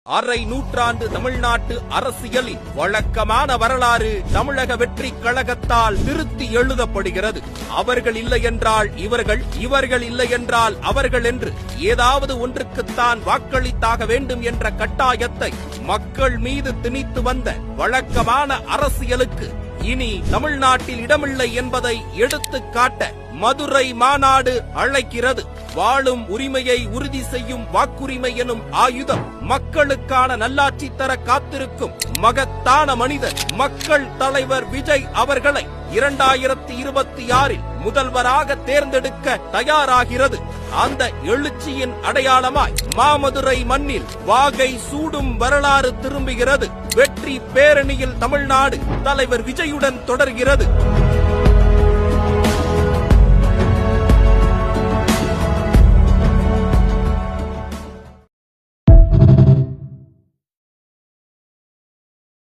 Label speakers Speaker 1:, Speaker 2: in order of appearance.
Speaker 1: அரை நூற்றாண்டு தமிழ்நாட்டு அரசியலில் வழக்கமான வரலாறு தமிழக வெற்றி கழகத்தால் திருத்தி எழுதப்படுகிறது. அவர்கள் இல்லை என்றால் இவர்கள், இவர்கள் இல்லை என்றால் அவர்கள் என்று ஏதாவது ஒன்றுக்குத்தான் வாக்களித்தாக வேண்டும் என்ற கட்டாயத்தை மக்கள் மீது திணித்து வந்த வழக்கமான அரசியலுக்கு இனி தமிழ்நாட்டில் இடமில்லை என்பதை எடுத்துக் காட்ட மதுரை மாநாடு அழைக்கிறது. வாழும் உரிமையை உறுதி செய்யும் வாக்குரிமை எனும் ஆயுதம் மக்களுக்கான நல்லாட்சி தர காத்திருக்கும் மகத்தான மனிதர் மக்கள் தலைவர் விஜய் அவர்களை 2026 முதல்வராக தேர்ந்தெடுக்க தயாராகிறது. அந்த எழுச்சியின் அடையாளமாய் மாமதுரை மண்ணில் வாகை சூடும் வரலாறு திரும்புகிறது. வெற்றி பேரணியில் தமிழ்நாடு தலைவர் விஜயுடன் தொடர்கிறது.